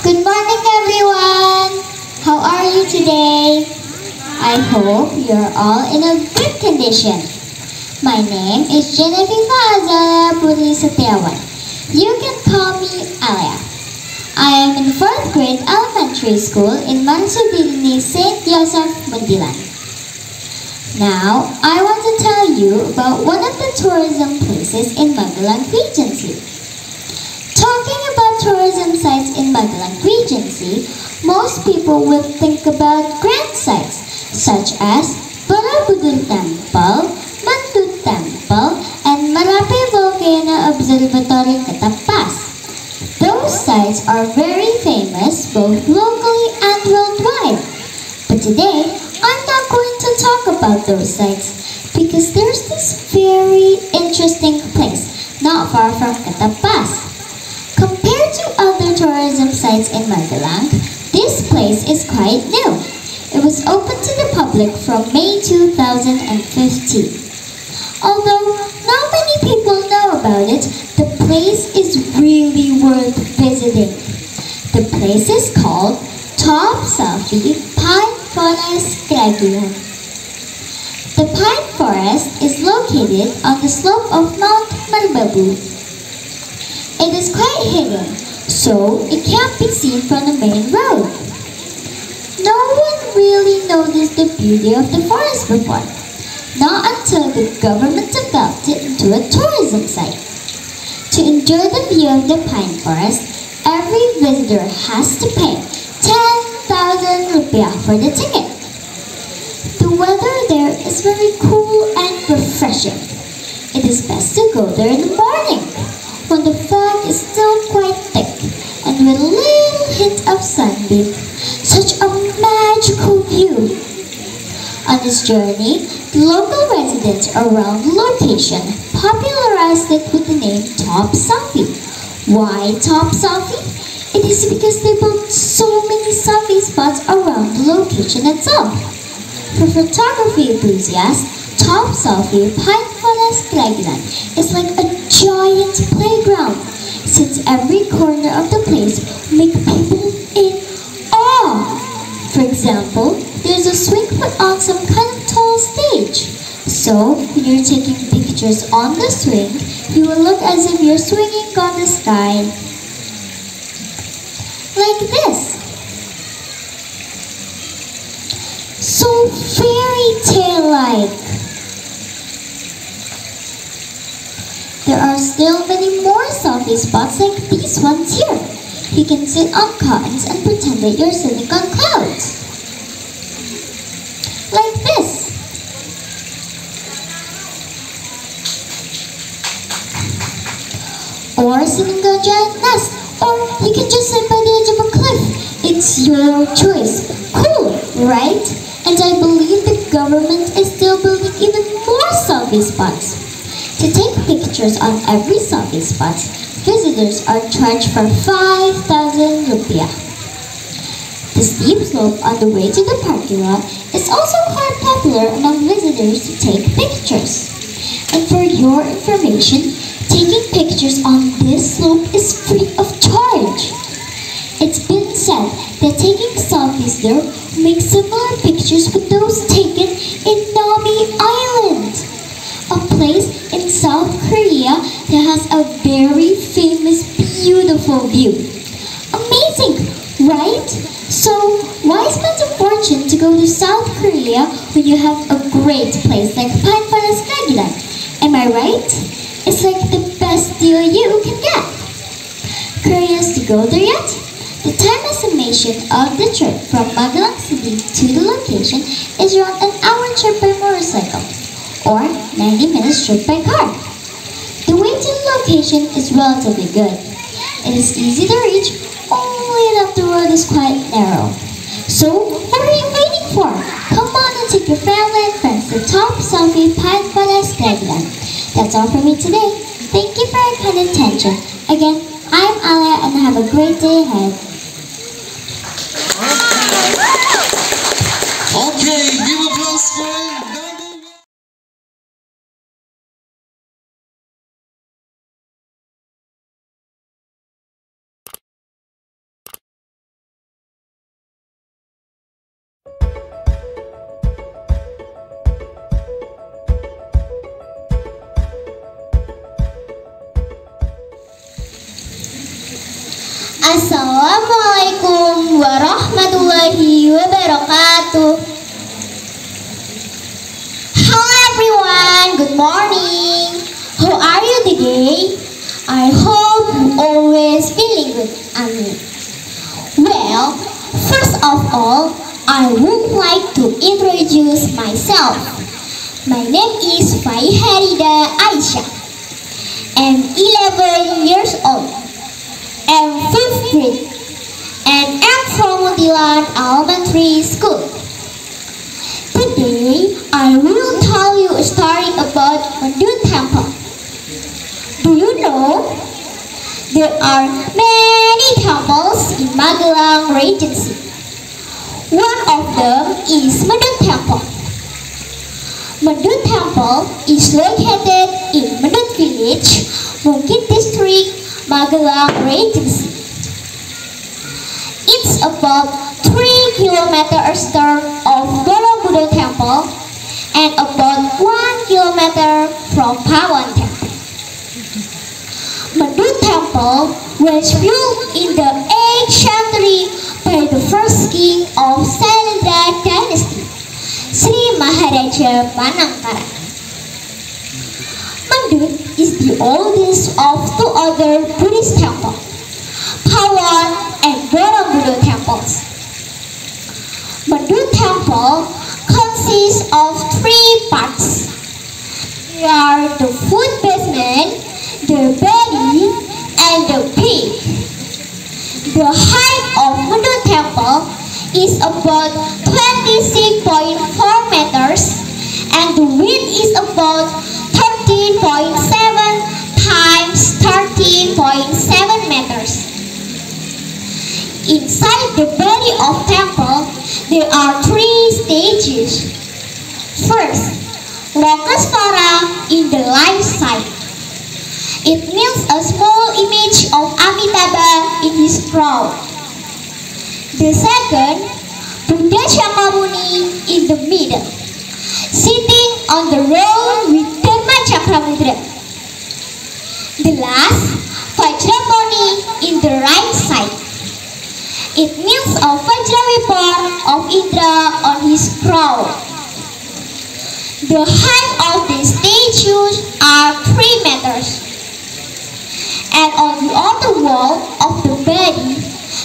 Good morning, everyone. How are you today? I hope you're all in a good condition. My name is Genevieve Azalea Puri Setiawan. You can call me Alia. I am in 4th grade elementary school in Mansudini St. Joseph, Mundilan. Now, I want to tell you about one of the tourism places in Magelang Regency. Talking about tourism sites in Magelang Regency, most people will think about grand sites such as Borobudur Temple, Mandut Temple, and Marapi Volcano Observatory Katapas. Those sites are very famous both locally and worldwide. But today, I'm not going to talk about those sites because there's this very interesting place not far from Katapas. Compared to other tourism sites in Magelang, this place is quite new. It was opened to the public from May 2015. Although not many people know about it, the place is really worth visiting. The place is called Top Selfie Pine Forest Kragulan. The pine forest is located on the slope of Mount Marbabu. It is quite hidden, so it can't be seen from the main road. No one really noticed the beauty of the forest before, not until the government developed it into a tourism site. To enjoy the view of the pine forest, every visitor has to pay 10,000 rupiah for the ticket. The weather there is very cool and refreshing. It is best to go there in the morning, when the fog is still quite thick and with a little hint of sunbeam. Such a magical view. On this journey, the local residents around the location popularized it with the name Top Selfie. Why Top Selfie? It is because they built so many selfie spots around the location itself. For photography enthusiasts, Top Selfie Pine Forest Kragulan is like a giant playground, since every corner of the place make people in awe. For example, there's a swing put on some kind of tall stage. So, when you're taking pictures on the swing, you will look as if you're swinging on the sky. Like this. So fairy tale-like. There are still many more selfie spots like these ones here. You can sit on cottons and pretend that you're sitting on clouds. Like this. Or sitting on a giant nest. Or you can just sit by the edge of a cliff. It's your choice. Cool, right? And I believe the government is still building even more selfie spots. To take pictures on every selfie spot, visitors are charged for 5,000 rupiah. The steep slope on the way to the parking lot is also quite popular among visitors to take pictures. And for your information, taking pictures on this slope is free of charge. It's been said that taking selfies there makes similar pictures with those taken in Nami Island, a place in South Korea that has a very famous, beautiful view. Amazing, right? So, why spend a fortune to go to South Korea when you have a great place like Pine Forest Kragulan? Am I right? It's like the best deal you can get. Curious to go there yet? The time estimation of the trip from Magelang City to the location is around an hour trip by motorcycle or 90 minutes trip by car. The way to the location is relatively good. It is easy to reach, only that the road is quite narrow. So, what are you waiting for? Come on and take your family and friends to Top Selfie Pine Forest Kragulan. That's all for me today. Thank you for your kind attention. Again, I'm Alia and have a great day ahead. Okay, give applause for Assalamualaikum warahmatullahi wabarakatuh. Hello everyone, good morning. How are you today? I hope you always feeling good. Amin. Well, first of all, I would like to introduce myself. My name is Faiharida Aisyah. I'm 11 years old. I'm 5th grade and I'm from Magelang Elementary School. Today, I will tell you a story about Madut Temple. Do you know? There are many temples in Magelang Regency. One of them is Madut Temple. Madut Temple is located in Madut Village, Bukit District, Magelang Regency. It's about 3 kilometers east of Borobudur Temple and about 1 kilometer from Pawan Temple. Madut Temple was built in the 8th century by the first king of Sailendra dynasty, Sri Maharaja Manangkara. Madut is the oldest of 2 other Buddhist temples, Pawan and Borobudur temples. Madut Temple consists of 3 parts. They are the foot basement, the body, and the peak. The height of Madut Temple is about 26.4 meters and the width is about 13.7 times 13.7 meters. Inside the body of temple, there are 3 stages. First, Lotus Vara in the left side. It means a small image of Amitabha in his crown. The second, Buddha Shakyamuni in the middle, sitting on the throne with Dharma Cakramudra. The last, Vajramuni in the right side. It means a Vajravibar of Indra on his crown. The height of the statues are 3 meters. And on the outer wall of the body,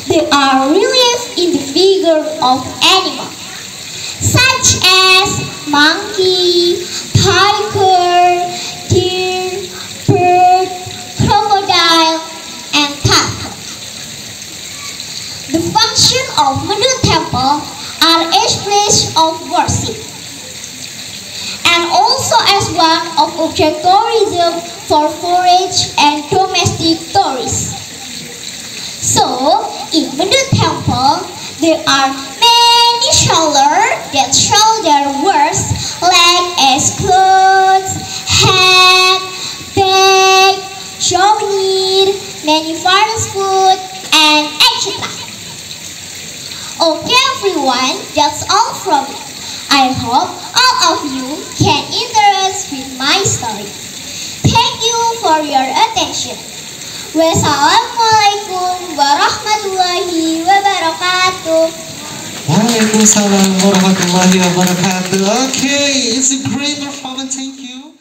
there are reliefs in the figure of animals, such as monkey, tiger, deer, bird, crocodile, and turtle. The function of Madut Temple are as place of worship and also as one of object tourism for foreign and domestic tourists. So, in Madut Temple, there are many scholars that show their works like as clothes, hat, bag, souvenir, many various food, and etc. Okay everyone, that's all from me. I hope all of you can interest with my story. Thank you for your attention. Wassalamualaikum warahmatullahi wabarakatuh. Waalaikumsalam warahmatullahi wabarakatuh. Okay, it's a great performance. Thank you.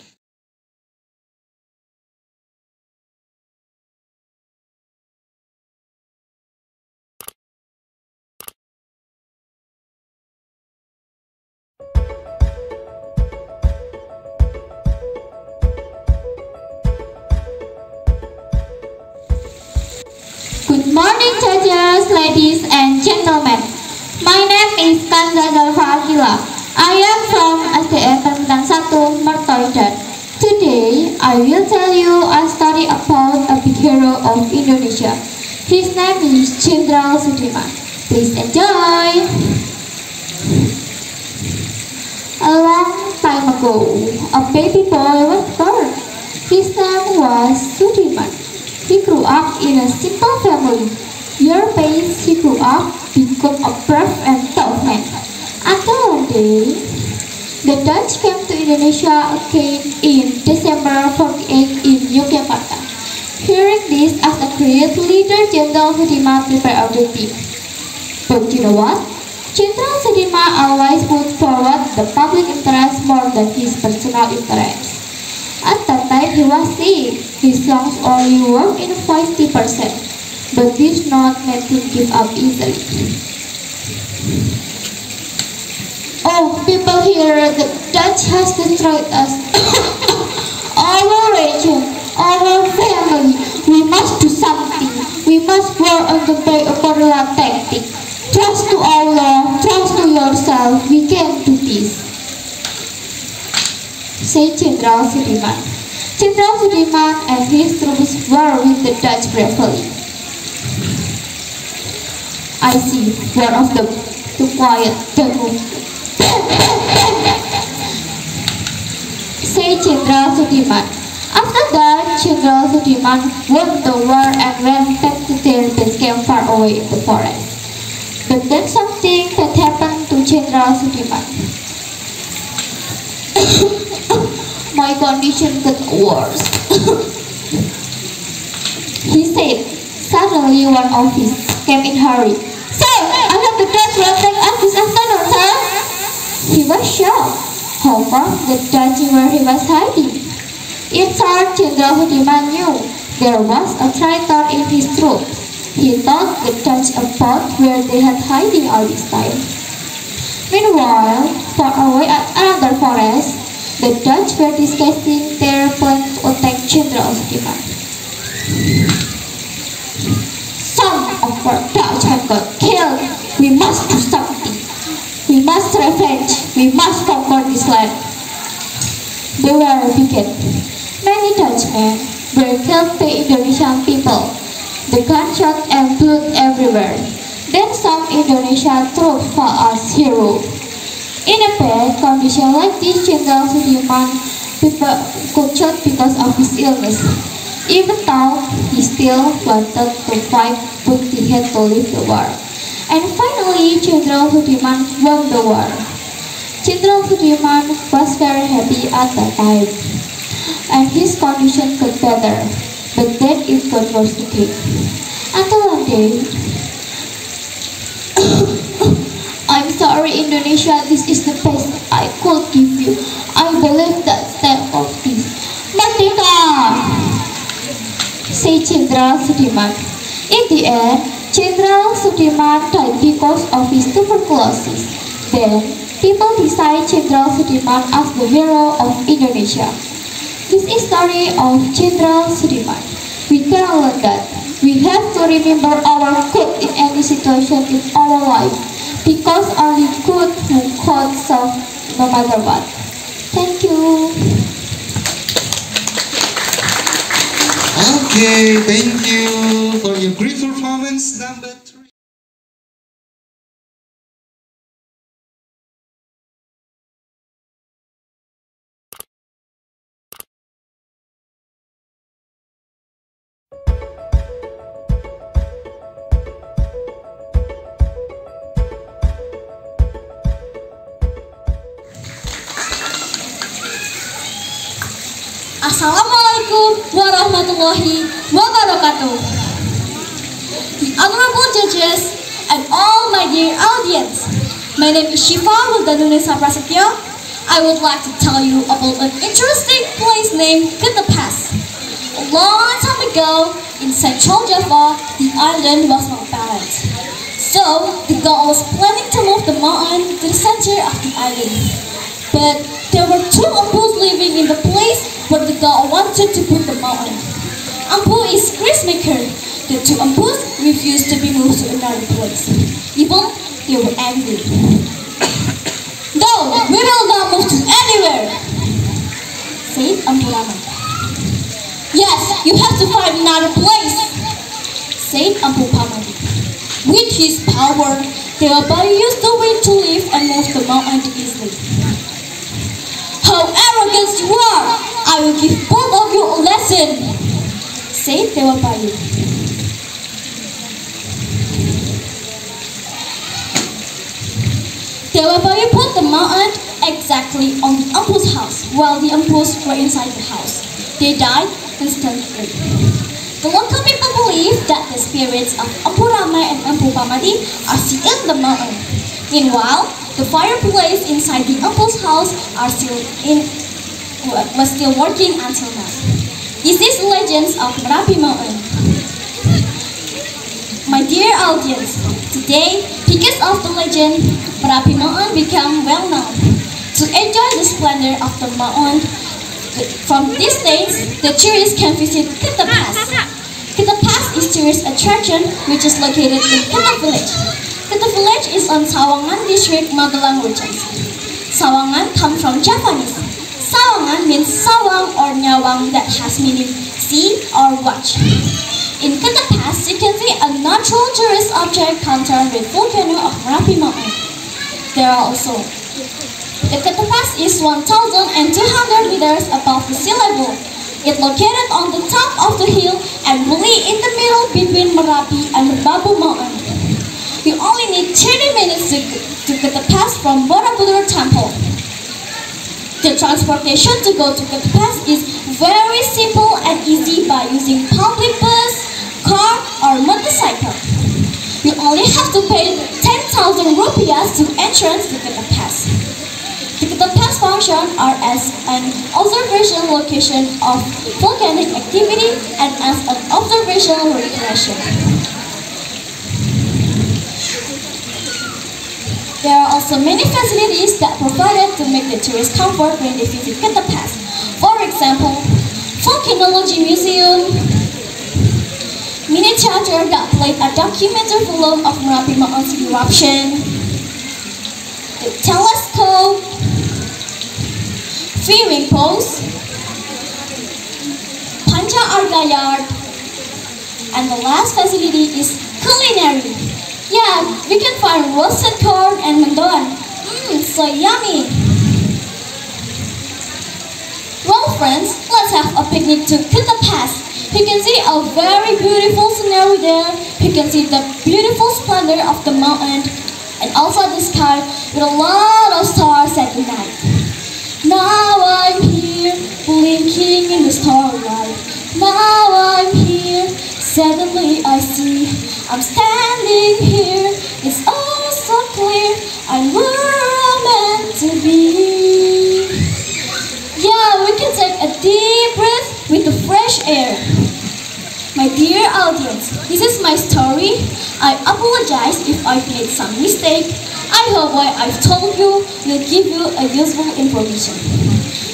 Good morning, judges, ladies and gentlemen. My name is Kanza Zalfa Akila. I am from SDN Terminal 1 Mertoidan. Today, I will tell you a story about a big hero of Indonesia. His name is Jenderal Sudirman. Please enjoy. A long time ago, a baby boy was born. His name was Sudirman. He grew up in a simple family. Year-based, he grew up, become a brave and tough man. Until one day, the Dutch came to Indonesia again in December 48 in Yogyakarta. Hearing this, as a great leader, Jenderal Sudirman prepared everything. But you know what? Jenderal Sudirman always put forward the public interest more than his personal interest. At that time, he was sick. His lungs only worked in 50%, but this not made him give up easily. Oh, people here, the Dutch has destroyed us. Our region, our family, we must do something. We must work on the guerrilla tactic. Trust to Allah, trust to yourself, we can do this, said Jenderal Sudirman. Jenderal Sudirman and his troops were with the Dutch bravely. I see, one of them, too quiet, don't move. Said Jenderal Sudirman. After that, Jenderal Sudirman won the war and went back to their base camp far away in the forest. But then something that happened to Jenderal Sudirman. My condition got worse. He said. Suddenly one officer came in a hurry. Sir, I heard the Dutch will attack us this afternoon, sir. He was shocked. How come the Dutch where he was hiding? In fact, Jenderal Sudirman knew there was a traitor in his troops. He thought the Dutch about where they had hiding all this time. Meanwhile, far away at another forest, the Dutch were discussing their plan to attack Jenderal Sudirman. Some of our Dutch have got killed. We must do something. We must revenge. We must conquer this land. The war began. Many Dutchmen were killed by Indonesian people. The gunshot and blood everywhere. Then some Indonesian troops fought as heroes. In a bad condition like this, Jenderal Sudirman could shoot because of his illness. Even though he still wanted to fight, but he had to leave the war. And finally, Jenderal Sudirman won the war. Jenderal Sudirman was very happy at that time, and his condition got better. But then it got worse again. Until one day, I'm sorry Indonesia, this is the best I could give you. I believe that step of this. Merdeka! Said Jenderal Sudirman. In the end, Jenderal Sudirman died because of his tuberculosis. Then, people decide Jenderal Sudirman as the hero of Indonesia. This is story of Jenderal Sudirman. We can learn that we have to remember our good in any situation in our life, because only good who could serve no matter what. Thank you. Okay, thank you for your great performance. Number 3. Assalamualaikum warahmatullahi wabarakatuh. The honorable judges and all my dear audience, my name is Shifa Wildanunisa Prasetyo. I would like to tell you about an interesting place named Ketepes. A long time ago, in Central Java, the island was not balanced. So, the god was planning to move the mountain to the center of the island. But there were two Ampus living in the place where the god wanted to put the mountain. Ampu is Christmaker. The two Ampus refused to be moved to another place. Even they were angry. No, we will not move to anywhere, said Ampu Rama. Yes, you have to find another place, said Ampu Pamadi. With his power, Dewabari used the wind to lift and move the mountain easily. How arrogant you are! I will give both of you a lesson, said Dewabari. Dewabari put the mountain exactly on the Ampu's house, while the Ampus were inside the house. They died instantly. The local people believe that the spirits of Empu Rama and Empu Pamadi are still in the mountain. Meanwhile, the fireplace inside the Empu's house was still working until now. This is legends of Merapi Mountain. My dear audience, today, because of the legend, Merapi Mountain became well known. To enjoy the splendor of the mountain, from these days, the tourists can visit Kita Pass. Kita Pass is tourist attraction which is located in Kita Village. Kita Village is on Sawangan district, Magelang region. Sawangan comes from Japanese. Sawangan means sawang or nyawang that has meaning see or watch. In Kita Pass, you can see a natural tourist object concerned with volcano of Merapi Mountain. There are also the Kita Pass is 1,200 meters above the sea level. It's located on the top of the hill and really in the middle between Merapi and the Babu Mountain. You only need 30 minutes to Kita Pass from Borobudur Temple. The transportation to go to Kita Pass is very simple and easy by using public bus, car or motorcycle. You only have to pay 10,000 rupiah to entrance to Kita Pass. The Kita Pass functions are as an observation location of volcanic activity and as an observational recreation. There are also many facilities that are provided to make the tourist comfort when they visit Kita Pass. For example, Volcanology Museum, mini theater that played a documentary film of Merapi Mountain's eruption, the telescope, swimming pools, Pancha Arga Yard, and the last facility is culinary. Yeah, we can find roasted corn and mendoan. So yummy! Well friends, let's have a picnic to Kita Pass. You can see a very beautiful scenery there. You can see the beautiful splendor of the mountain and also the sky with a lot of stars at the night. Now I'm here, blinking in the starlight. Now I'm here, suddenly I see I'm standing here. It's all so clear, I'm where I'm meant to be. Yeah, we can take a deep breath with the fresh air. My dear audience, this is my story. I apologize if I've made some mistake. I hope what I've told you will give you a useful information.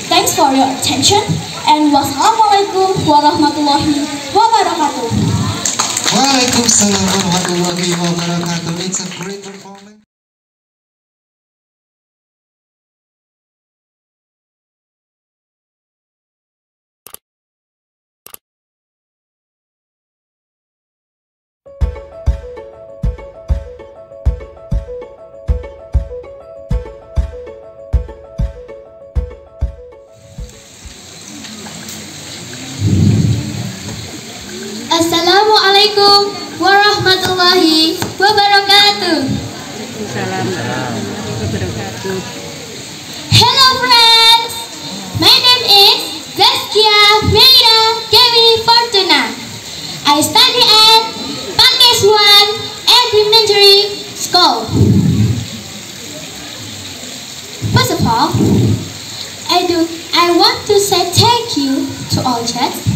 Thanks for your attention and wassalamualaikum warahmatullahi wabarakatuh. Waalaikumsalam warahmatullahi wabarakatuh. It's a great performance. Assalamualaikum warahmatullahi wabarakatuh. Hello friends, my name is Zaskia Meira Dewi Fortuna. I study at Pakiswan Elementary School. First of all, I want to say thank you to all judges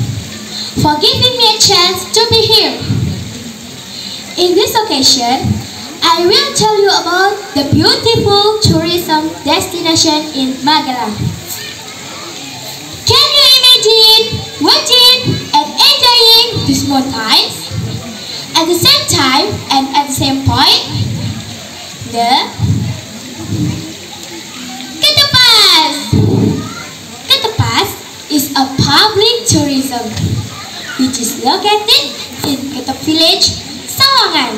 for giving me a chance to be here. In this occasion, I will tell you about the beautiful tourism destination in Magelang. Can you imagine watching and enjoying these mountains? At the same time and at the same point, the Kita Pass. Kita Pass is a public tourism which is located in Kita Village, Sawangan.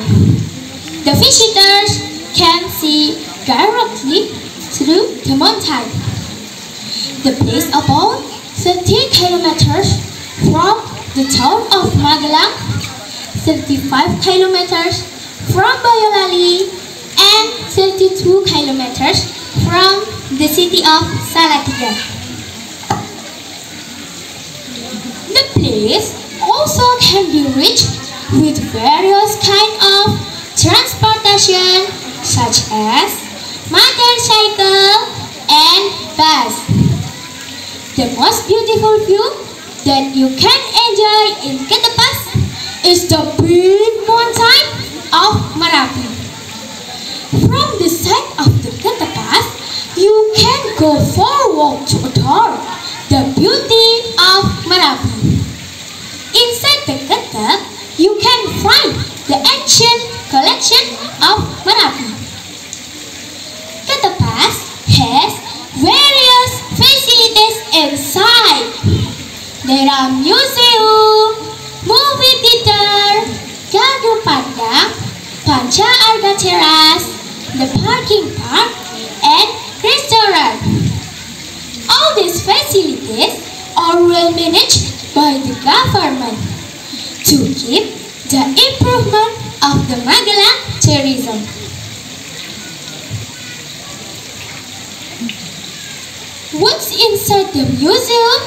The visitors can see directly through the mountain. The place about 30 kilometers from the town of Magelang, 35 kilometers from Boyolali, and 32 kilometers from the city of Salatiga. The place also can be reached with various kind of transportation such as motorcycle and bus. The most beautiful view that you can enjoy in Ketepas is the big mountain of Merapi. From the side of the Ketepas, you can go forward to adore the beauty of Merapi. Inside the Ketep, you can find the ancient collection of Merapi. Ketepas has various facilities inside. There are museum, movie theater, garden panda, Panca Arga Terrace, the parking park, and restaurant. All these facilities are well managed by the government to keep the improvement of the Magelang tourism. What's inside the museum?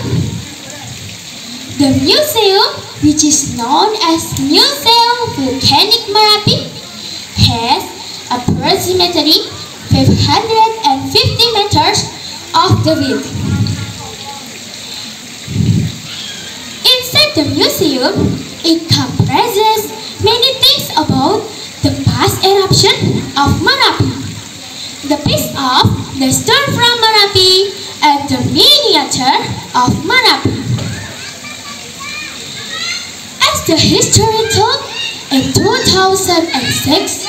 The museum, which is known as Museum Volcanic Merapi, has approximately 550 meters of the width. Inside the museum, it comprises many things about the past eruption of Merapi, the piece of the stone from Merapi, and the miniature of Merapi. As the history told, in 2006,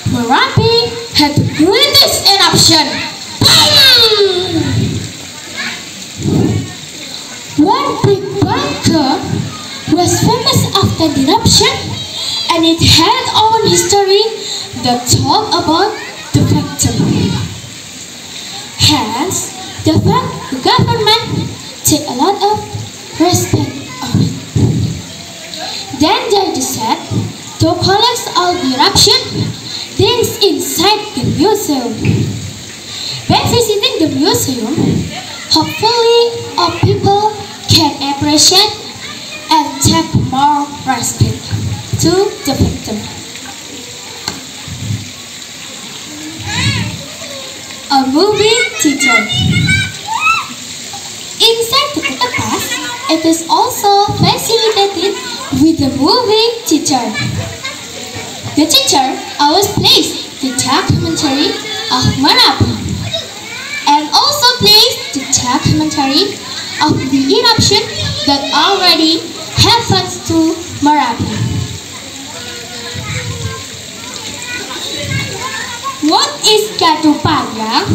Merapi had the greatest eruption. One big bunker was famous after the eruption, and it had own history that talk about the factory. Hence, the government take a lot of respect of it. Then they decide to collect all the eruption things inside the museum. By visiting the museum, hopefully all people can appreciate and take more respect to the victim. A movie theater. Inside the Ketepas, it is also facilitated with a movie theater. The theater always plays the documentary of Merapi and also plays the documentary of the eruption that already happened to Merapi. What is Gadu Panda?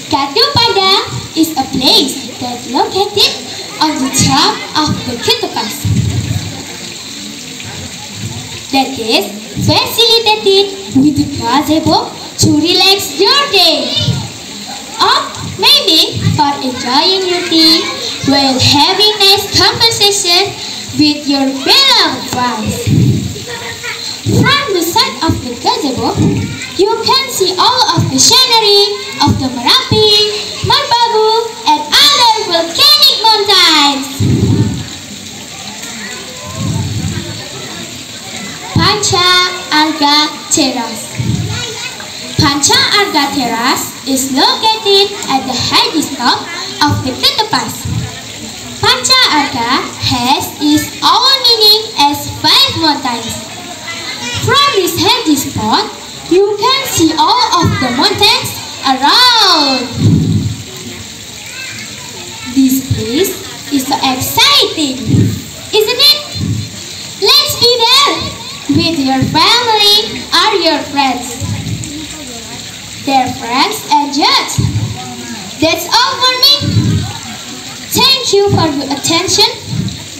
Gadu Panda is a place that located on the top of the Ketepas that is facilitated with the gazebo to relax your day, or maybe for enjoying your tea while having nice conversation with your beloved ones. From the side of the gazebo, you can see all of the scenery of the Merapi, Merbabu, and other volcanic mountains. Panca Arga Terrace. Panca Arga Terrace is located at the highest top of the Ketepas. Panca Arga has its own meaning as 5 mountains. From this highest spot, you can see all of the mountains around. This place is so exciting, isn't it? Let's be there with your family or your friends. Their friends and just. That's all for me. Thank you for your attention.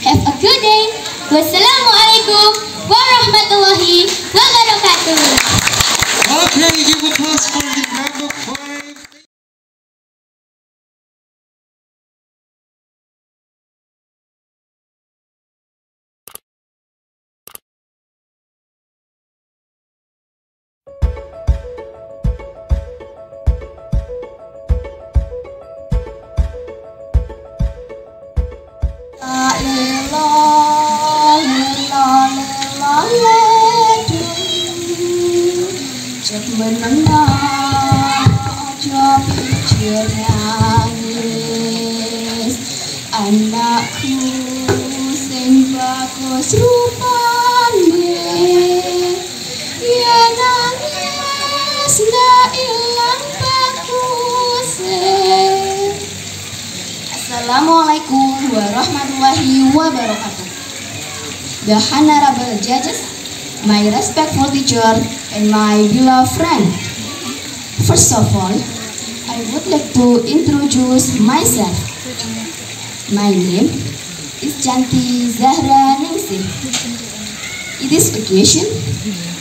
Have a good day. Wassalamualaikum warahmatullahi wabarakatuh. Okay, give applause for the member choir. La ilaha Ajak menenang, ajak pikir nangis. Anakku sing bagus rupane, ya nangis ndak ilang bagusnya. Assalamualaikum warahmatullahi wabarakatuh. The honorable judges, my respectful teacher, and my beloved friend. First of all, I would like to introduce myself. My name is Janti Zahra Ningsih. In this occasion,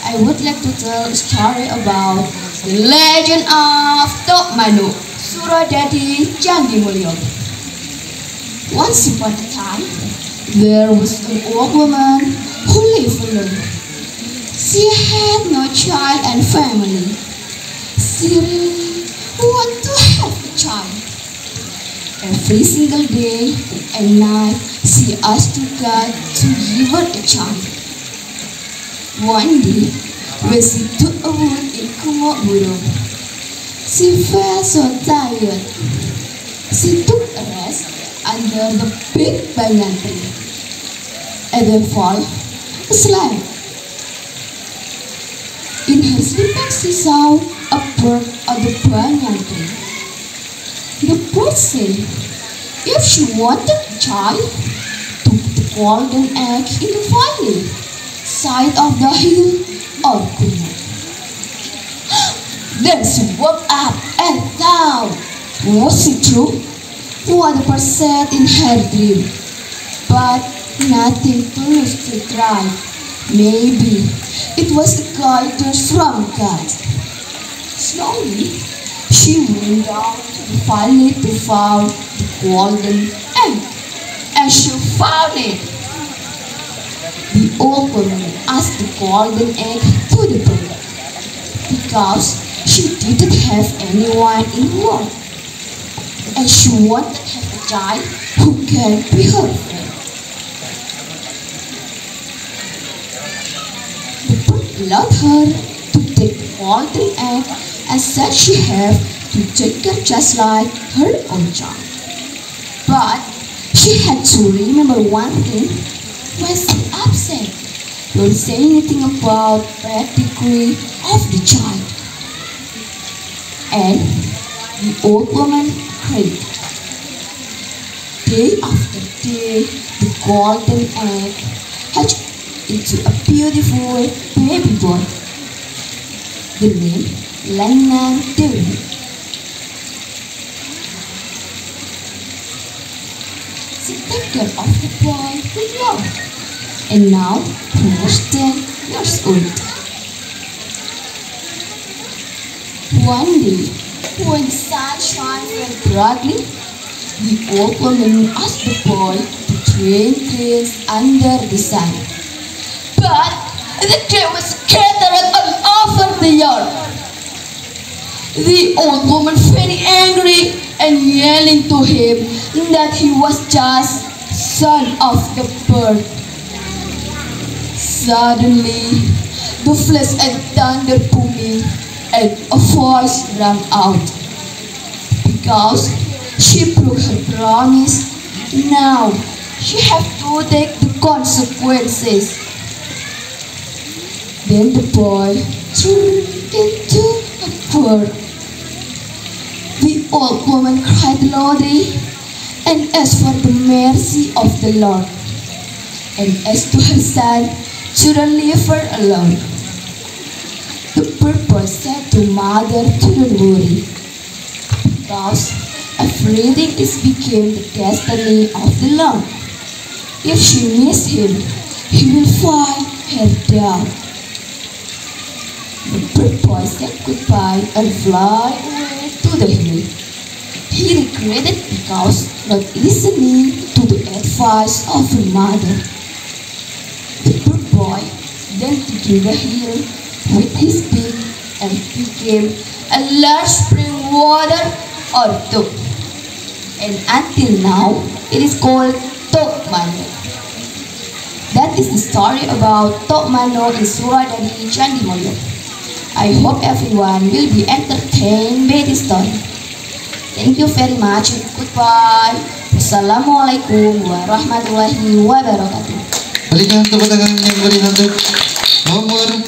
I would like to tell a story about the legend of Tok Mano, Suradadi Candi Mulyo. Once upon a time, there was an old woman who lived alone. She had no child and family. She really wanted to have a child. Every single day and night, she asked to God to give her a child. One day, when she took a wood in Kumoburo, she felt so tired. She took a rest under the big banyan tree, and then fall asleep. In her sleeping, she saw a bird on the banyan tree. The bird said, if she wanted a child, took the golden egg in the valley, side of the hill or corner. Then she woke up and thought, was it true? What the bird said in her dream? But nothing to lose to try. Maybe it was a guidance from God. Slowly, she went down to the valley to find the golden egg, and she found it. The old woman asked the golden egg to the bird because she didn't have anyone in the world, and she wanted to have a child who can be her friend. The bird allowed her to take the golden egg and said she had to take her just like her own child. But she had to remember one thing when she upset. Don't say anything about pedigree of the child. And the old woman agreed. Day after day, the golden egg hatched into a beautiful baby boy. The name Lanang Dewi. She took care of the boy with love, and now he was 10 years old. One day, when the sun shone very brightly, the old woman asked the boy to train grains under the sun. But the grain was scattered all over the yard. The old woman very angry and yelling to him that he was just son of the bird. Suddenly, the flash and thunder booming, and a voice rang out. Because she broke her promise, now she have to take the consequences. Then the boy turned into a bird. The old woman cried loudly and asked for the mercy of the Lord, and asked to her son to leave her alone. The bird boy said to mother to don't worry, because everything is became the destiny of the Lord. If she miss him, he will find her down. The bird boy said goodbye and fly away to the hill. He regretted because not listening to the advice of her mother. The bird boy then taking the hill with his beak and became a large spring water or tok. And until now, it is called Tok Mano. That is the story about Tok Mano in Suradadi Candi Mulyo. I hope everyone will be entertained by this story. Thank you very much. Goodbye. Wassalamualaikum warahmatullahi wabarakatuh. Berikan tepuk tangan yang beriman untuk nomor 6.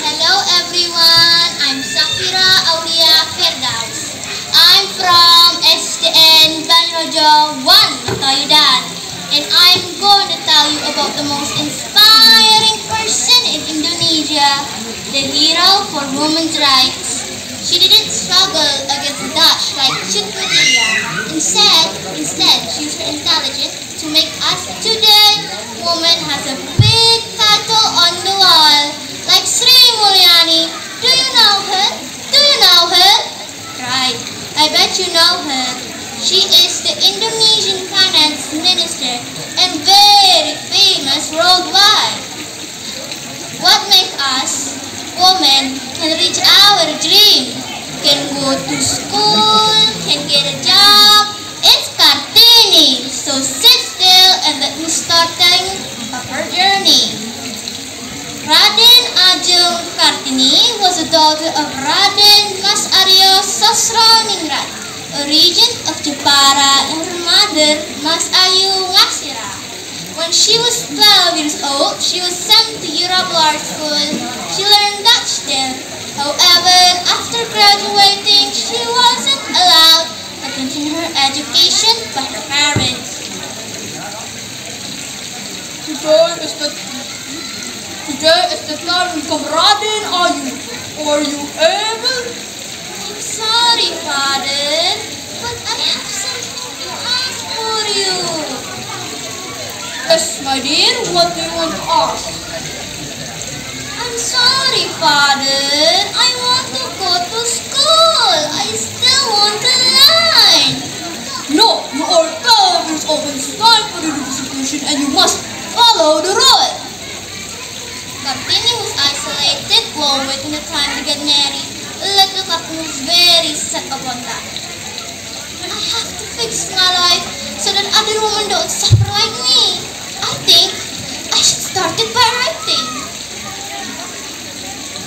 Hello everyone, I'm Safira Aulia Firdaus. I'm from SDN Banrojo 1, Toydan, and I'm going to tell you about the most inspiring person in Indonesia, the hero for women's rights. She didn't struggle against the Dutch like Chutmutia. Instead, she used her intelligence to make us today. Woman has a big tattoo on the wall, like Sri Mulyani. Do you know her? Do you know her? Right, I bet you know her. She is the Indonesian finance minister and very famous worldwide. What makes us, women, can reach our dream, can go to school, can get a job? It's Kartini. So sit still and let me start telling you about her journey. Raden Ajeng Kartini was a daughter of Raden Mas Aryo Sosroningrat, a regent of Jepara, and her mother, Mas Ayu Ngasira. When she was 12 years old, she was sent to Europe Art School. She learned Dutch there. However, after graduating, she wasn't allowed to continue her education by her parents. Today is the time to become Raden Ayu. Are you able? I'm sorry, Father, but I have something to ask for you. Yes, my dear, what do you want to ask? I'm sorry, Father. I want to go to school. I still want to learn. No, you are 12 years old. It's time for the education and you must follow the rule. Kartini was isolated, won't waiting the time to get married. Little Kartini was very set upon that. I have to fix my life so that other women don't suffer like me. I think I should start it by writing.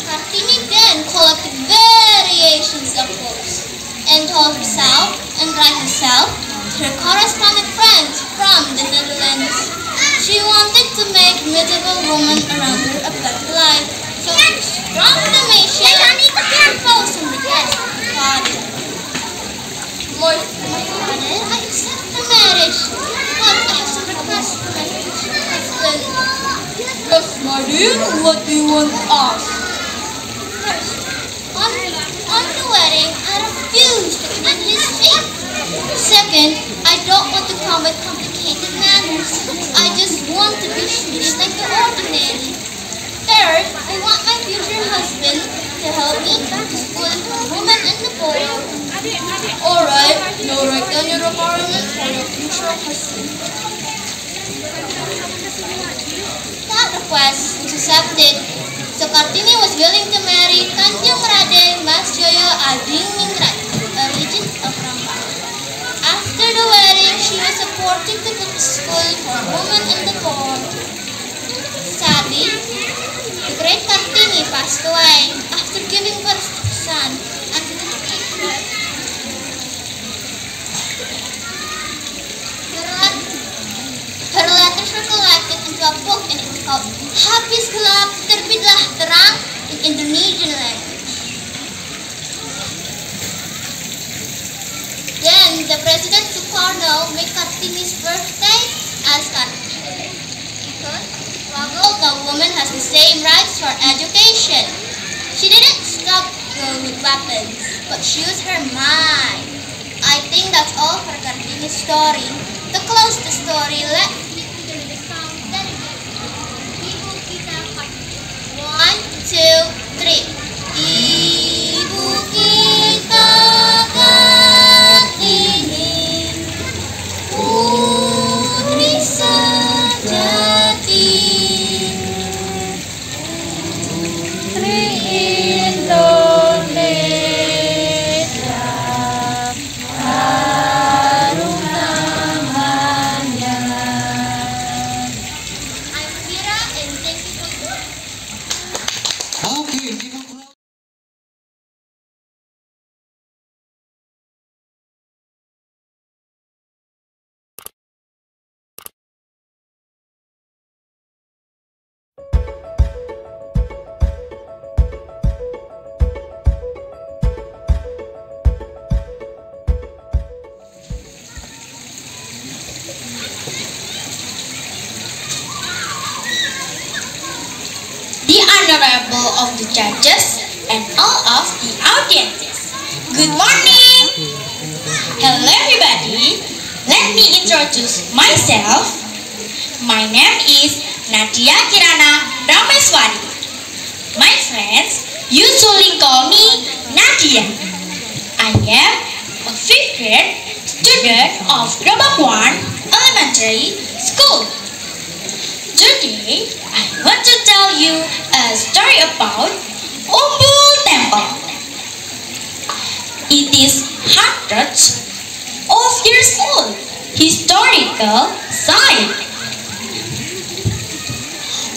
Kartini then collected variations of books and told herself and write herself to her correspondent friends from the Netherlands. She wanted to make miserable women around her a better life. So she proclamation proposed on the desk of her father. My father, I accept the marriage, but I have some requests for my future husband. Yes, my dear, what do you want to ask? First, on the wedding, I refuse to clean his feet. Second, I don't want to come with complicated manners. I just want to be treated like the ordinary. Third, I want my future husband to help me to school for women and the poor. Alright, now write down your requirements for your future husband. That request was accepted. So Kartini was willing to marry Kanjeng Raden Mas Joyo Adiningrat, a regent of Rambang. After the wedding, she was supported to go to school for women and the poor. Sadly, the great Kartini passed away after giving birth to her son accidentally. Her letters were collected into a book and it was called Habis Gelap Terbitlah Terang in Indonesian language. Then the President Sukarno made Kartini's birthday as Kartini. Because no woman has the same rights for education. She didn't stop with weapons, but she used her mind. I think that's all for Kartini's story. To close the story, let's listen to the song dedicated to Ibu Kita Kartini. 1, 2, 3. Ibu kita Kartini all of the judges and all of the audiences. Good morning! Hello everybody! Let me introduce myself. My name is Nadia Kirana Rameswari. My friends usually call me Nadia. I am a 5th grade student of Grabak 1 Elementary School. Today, I want to tell you a story about Umbul Temple. It is hundreds of years old historical site.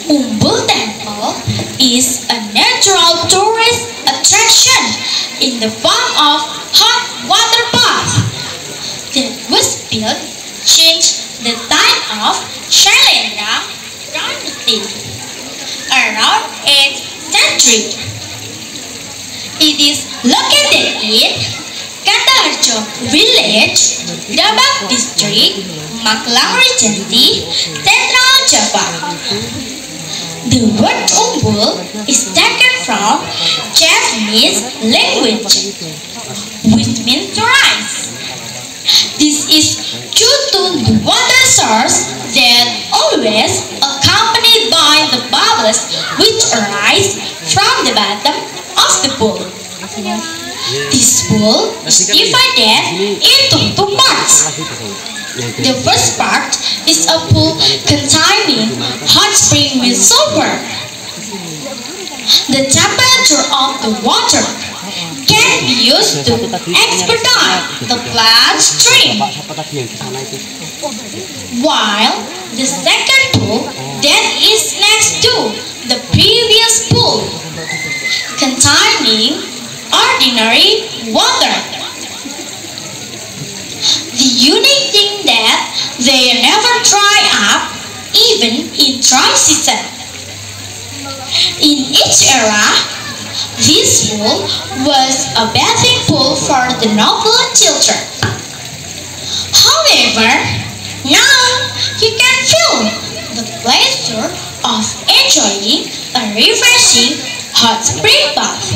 Umbul Temple is a natural tourist attraction in the form of hot water bath that was built since the time of Shailendra Dynasty around 8th century. It is located in Kandaharjo village, Dabak district, Magelang Regency, Central Java. The word umbul is taken from Javanese language, which means to rise. This is due to the water source that always accompanied by the bubbles which arise from the bottom of the pool. This pool is divided into 2 parts. The first part is a pool containing hot spring with sulfur. The temperature of the water can be used to expedite the bloodstream, while the second pool that is next to the previous pool, containing ordinary water. The unique thing that they never dry up even in dry season. In each era, this pool was a bathing pool for the noble children. However, now you can feel the pleasure of enjoying a refreshing hot spring bath.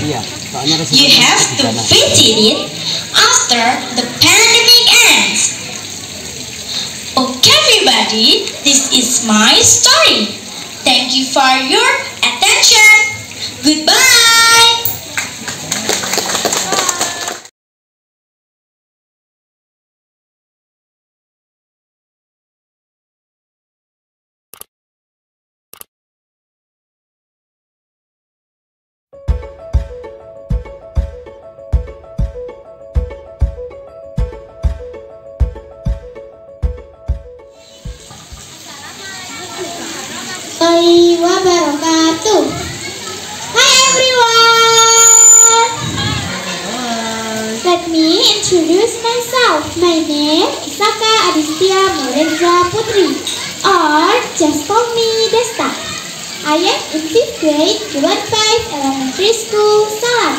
You have to visit it after the pandemic ends. Okay everybody, this is my story. Thank you for your attention. Goodbye. Wabarakatuh. Hi everyone. Let me introduce myself. My name is Saka Aditya Morendra Putri, or just call me Desta. I am in 5th grade, Dewan 5 Elementary School, Salam.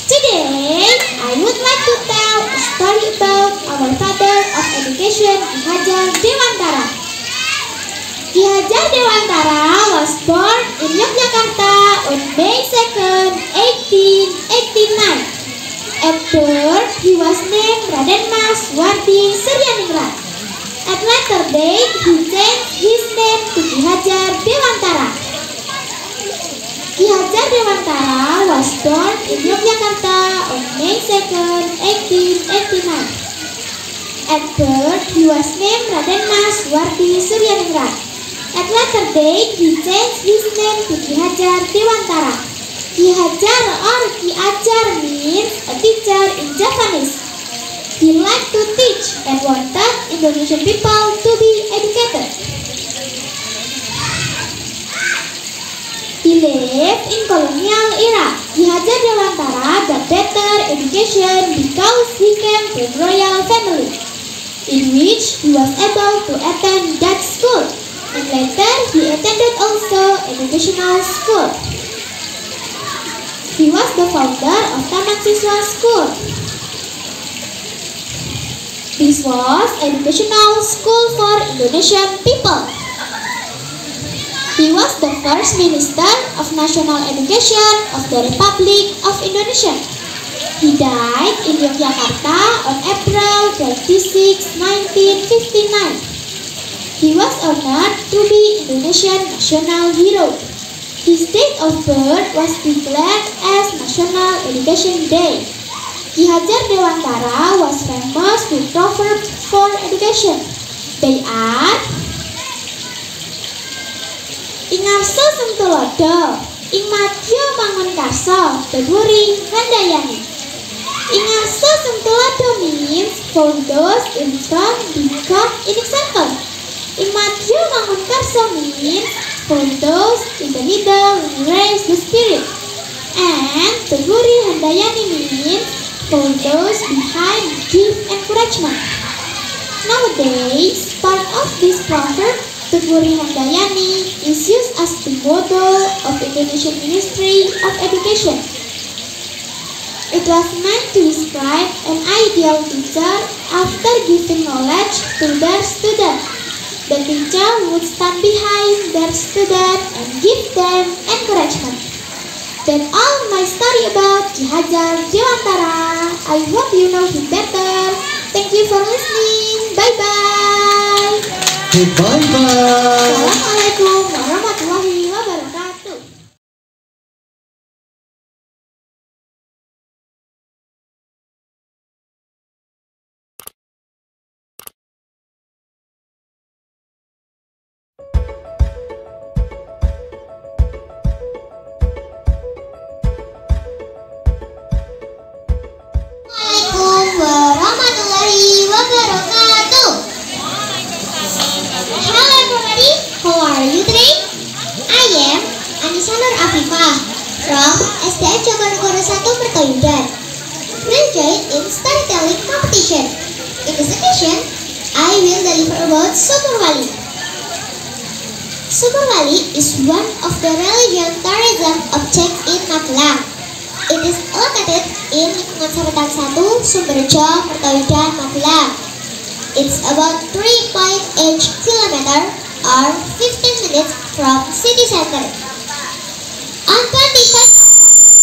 Today, I would like to tell a story about our father of education, Ki Hajar Dewantara. Ki Hajar Dewantara was born in Yogyakarta on May 2nd, 1889. At birth, he was named Raden Mas Wardi Suryaningrat. At later date, he changed his name to Ki Hajar Dewantara. Ki Hajar Dewantara was born in Yogyakarta on May 2nd, 1889. At birth, he was named Raden Mas Wardi Suryaningrat. At later date, he changed his name to Ki Hajar Dewantara. Ki Hajar or Ki Ajar means a teacher in Javanese. He liked to teach and wanted Indonesian people to be educated. He lived in colonial era. Ki Hajar Dewantara got better education because he came from royal family, in which he was able to attend Dutch school, and later he attended also educational school. He was the founder of Taman Siswa School. This was educational school for Indonesian people. He was the first Minister of National Education of the Republic of Indonesia. He died in Yogyakarta on April 26, 1959. He was honored to be Indonesian National Hero. His date of birth was declared as National Education Day. Ki Hajar Dewantara was famous with proverbs for education. They are Ingarso Sentulodo, Ing Madya Mangun Karso, Teguri Handayani. Ingarso Sentulodo means for those in front, be God in example. Ing Madya Mangun Karso means for those in the middle, raise the spirit. And Teguri Handayani means for those behind, give encouragement. Nowadays, part of this proverb, Teguri Handayani, is used as the motto of Indonesian Ministry of Education. It was meant to describe an ideal teacher after giving knowledge to their student. The teacher would stand behind their student and give them encouragement. That's all my story about Ki Hajar Dewantara. I hope you know him better. Thank you for listening. Bye-bye. Bye-bye. Assalamualaikum warahmatullahi wabarakatuh. Assalamualaikum warahmatullahi wabarakatuh. Hello everybody, how are you today? I am Anissa Nur Afifah from SDN Jagonegoro 1 Mertoyudan. We'll join in storytelling competition. In this occasion, I will deliver about Sumur Wali. Sumur Wali is one of the religious tourism objects in Magelang. It is located in lingkungan Sabetan 1, Sumberjo, Mertoyudan, Magelang. It's about 3.8 km or 15 minutes from city center. On 25 October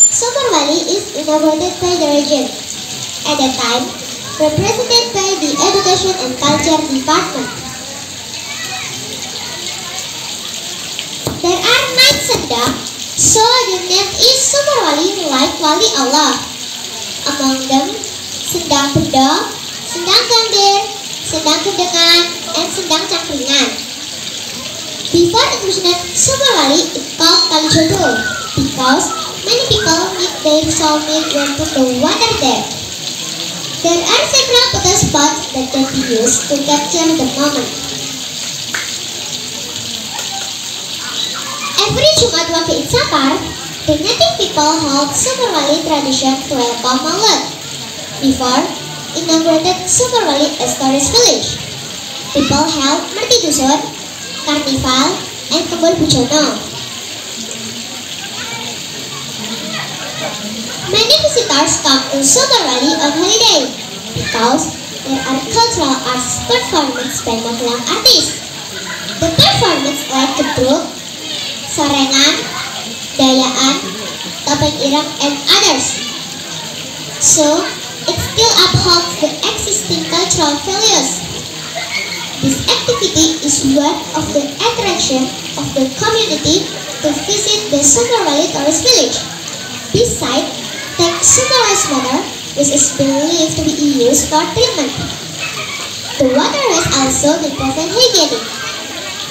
2021, Sumur Wali is inaugurated by the region. At that time, represented by the Education and Culture Department. There are 9 sendang, so the name is Sumur Wali like Wali Allah. Among them, Sendang Bendo, Sendang Gambir, Sendang Kedengan, and Sendang Cangkringan. Before it was named Sumur Wali, it called Kalijodo because many people meet their soulmate when put the water there. There are several photo spots that can be used to capture the moment. Every Jumat Wage in Sapar, the native people hold Sumur Wali tradition to welcome Maulud. Before inaugurated Sumur Wali as tourist village, people held Merti Dusun, Karnival, and Kebun Bujono. Many visitors come to Sumur Wali on holiday because there are cultural arts performance by Magelang artists. The performance like Gebruk, Sorengan, Dayaan, Topeng Ireng, and others. So, it still upholds the existing cultural values. This activity is one of the attractions of the community to visit the Sumur Wali tourist village. Besides, take Sumur Wali's water, which is believed to be used for treatment. The water has also been proven hygienic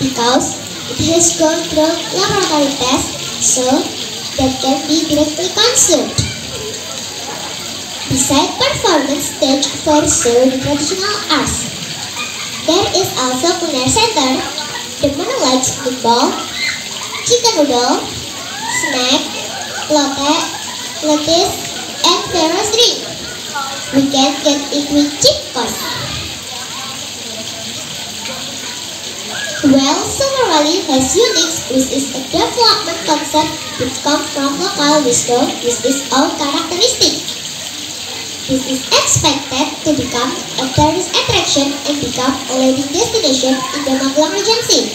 because it has gone through laboratory tests, so that can be directly consumed. Beside performance stage for show the traditional arts, there is also kuliner center, the menu like meatball, chicken noodle, snack, lotte, lettuce, and various drink. We can get it with cheap cost. Well, Sumur Wali has unique, which is a development concept which comes from local wisdom with its own characteristic. This is expected to become a tourist attraction and become a leading destination in the Magelang Regency.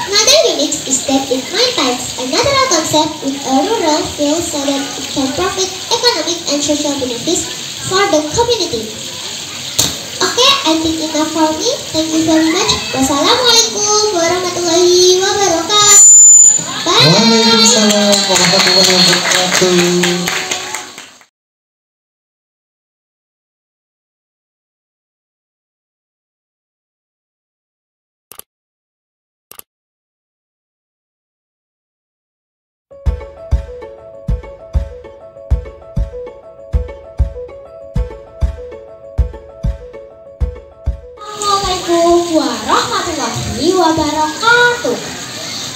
Another unique is that it maintains a natural concept with a rural feel so that it can profit economic and social benefits for the community. Okay, I think enough for me. Thank you very much. Wassalamualaikum warahmatullahi wabarakatuh. Bye. Waalaikumsalam warahmatullahi wabarakatuh. Assalamualaikum warahmatullahi wabarakatuh.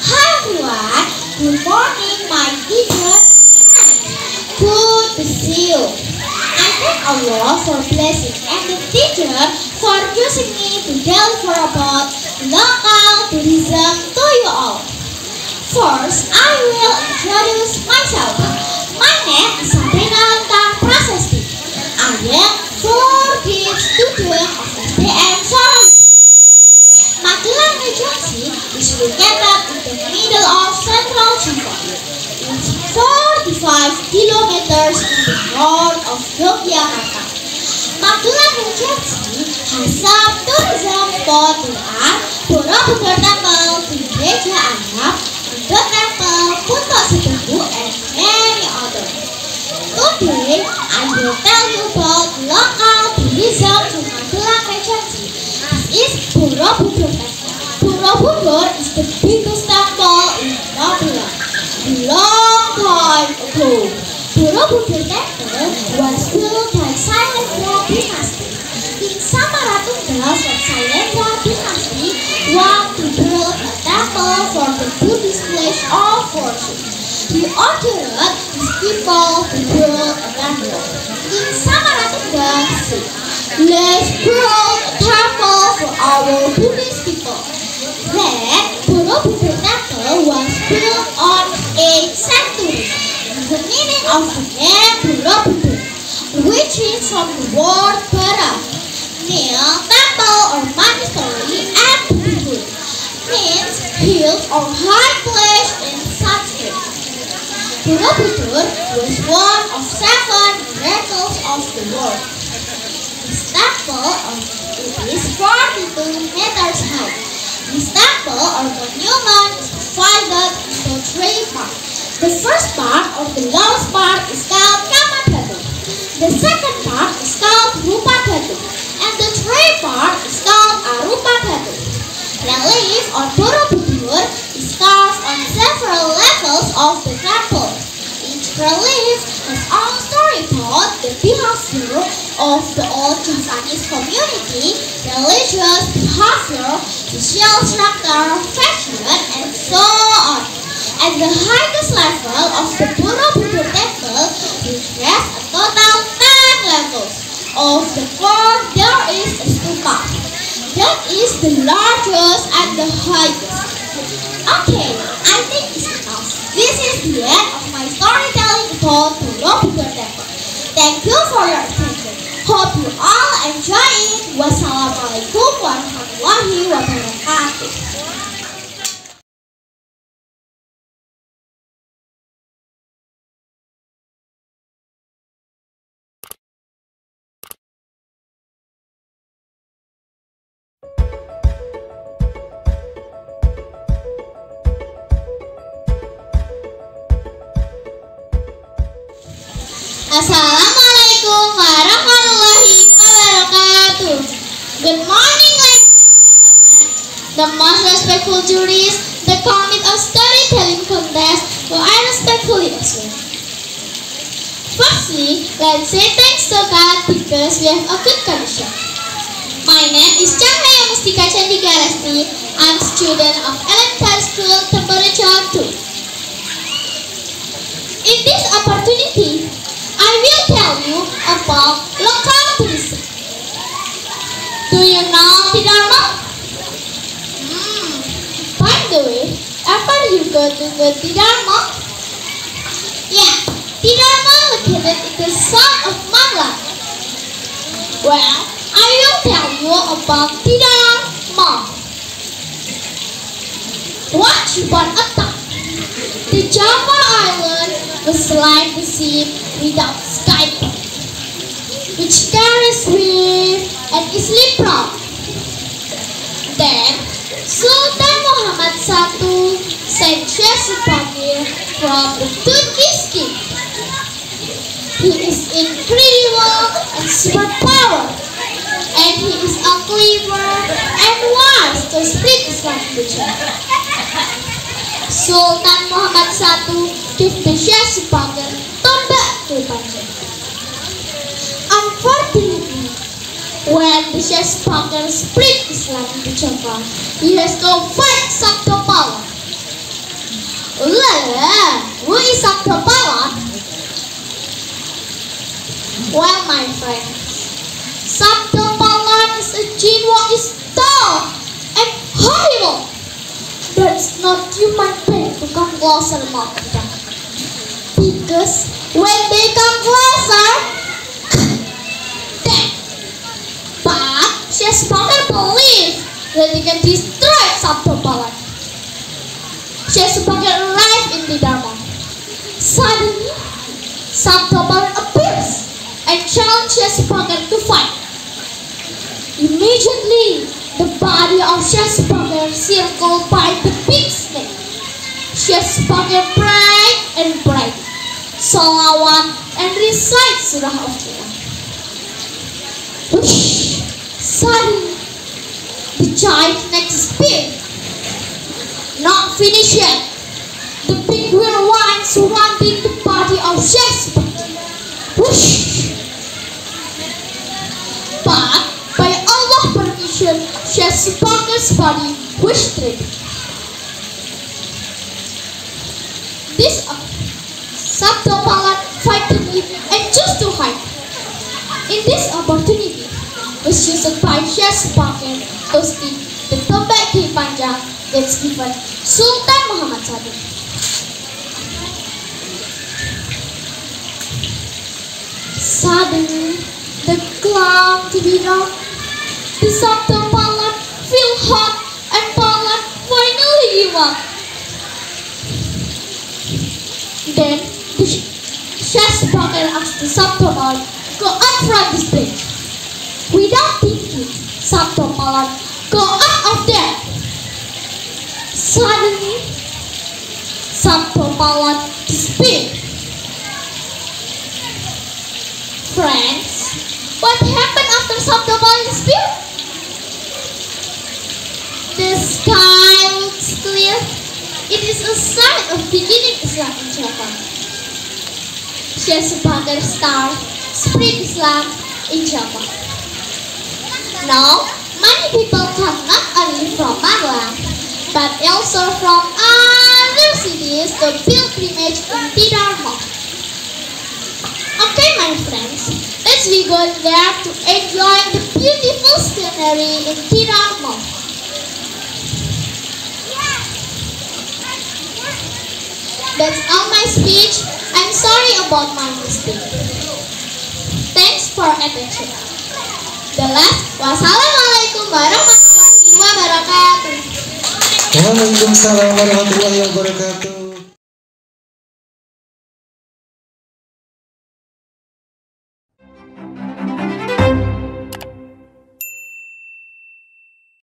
Hi everyone, good morning my teacher. Good to see you. I thank Allah for blessing and the teacher for choosing me to deliver about local tourism to you all. First, I will introduce myself. My name is Sabrina Prasasti. I am 4th student of STM Sorong. Magelang Regency is located in the middle of central Java. It's 45 kilometers in the north of Yogyakarta. Magelang Regency has some tourism spots like Borobudur Temple, Gereja Arab, the Temple, Punto Setebu, and many others. Today, I will tell you about local tourism to Magelang Regency. This is Borobudur Temple. Borobudur is the biggest temple in Magelang. A long time ago, Borobudur Temple was built by Sailendra Dynasty. King Samaratungga from Sailendra Dynasty wanted to build a temple for the Buddhist place of worship. He ordered his people to build a temple. King Samaratungga said, "Let's build a temple for our Buddhist people." Then, Borobudur Temple was built on 8th century. The meaning of the name Borobudur, which is from the word Bara, means temple or monastery, and Budur means hill or high place in Sanskrit. Borobudur was one of 7 miracles of the world. This temple is 42 meters high. This temple or monument is divided into 3 parts. The first part or the lowest part is called Kamadhatu. The second part is called Rupadhatu. And the third part is called Arupadhatu. Relief on Borobudur is carved on several levels of the temple. Each relief has own story about the behavior of the old Javanese community, religious behavior, social structure, fashion, and so on. At the highest level of the Borobudur Temple, which has a total 10 levels. Of the 4, there is a stupa. That is the largest and the highest. Okay, I think it's enough. This is the end of my storytelling about Borobudur Temple. Thank you for your attention. Hope you all enjoy it. Wassalamualaikum warahmatullahi wabarakatuh. Assalamualaikum warahmatullahi wabarakatuh. Good morning, ladies and gentlemen. The most respectful juries, the committee of storytelling contest, who I respectfully assume. Firstly, let's say thanks to God because we have a good condition. My name is Cahaya Mustika Candika Lesti. I'm student of Elementary School Temperature 2. In this opportunity, I will tell you about local tourism. Do you know Tidharma? By the way, ever you go to the Tidharma? Yeah, Tidharma located located in the south of Magelang. Well, I will tell you about Tidar Mall. Once upon a time, the Java Island was like the sea without skyline, which carries wind and easily proud. Then, Sultan Muhammad I sent Syekh Supakir from the Turkish king. He is incredible and superpower, and he is a clever and wise to speak Islam teacher. Sultan Muhammad I gave the Syekh Supakir tombak terpanjang. Unfortunately, when the Syekh Supakir spread Islam to Java, he has to fight Sabda Pahlawan. Who is Sabda Pahlawan? Well, my friends, Sabda Pahlawan is a jinn who is tall and horrible. There's not human being to come closer more to them. Because when they come closer, dead. But Syekh Supakir believes that he can destroy Sabda Pahlawan. Syekh Supakir arrived in the Dharma. Suddenly, Sabda Pahlawan appears and challenged Syekh Supakir to fight. Immediately, the body of Syekh Supakir circled by the big snake. Syekh Supakir prayed and prayed, salawat, and recite Surah Al-Quran. Whoosh! Suddenly, the giant snake speared. Not finished yet. The big wheel winds surrounding the body of Syekh Supakir. Whoosh! But by Allah's permission, Syekh Supakir's body was straight. This Sabda Pahlawan fighting him and chose to hide. In this opportunity, was used by Syekh Supakir to stick the tombak terpanjang that's given Sultan Muhammad I. Suddenly, the cloud to be round. The Sabda Pahlawan feel hot and Pahlawan finally give up. Then the Syekh Supakir asked the Sabda Pahlawan, go out from the stage. Without thinking, Sabda Pahlawan go out of there. Suddenly, Sabda Pahlawan disappeared. Friends, what happened after Sabda Pahlawan disappeared? The sky looks clear. It is a sign of beginning Islam in Java. Syekh Supakir star spread Islam in Java. Now, many people come not only from Magelang, but also from other cities to pilgrimage in Tidar Mall. Okay, my friends, let's we go there to enjoy the beautiful scenery in Tidar Mall. That's all my speech. I'm sorry about my mistake. Thanks for attention. The last, wassalamualaikum warahmatullahi wabarakatuh. Waalaikumsalam warahmatullahi wabarakatuh.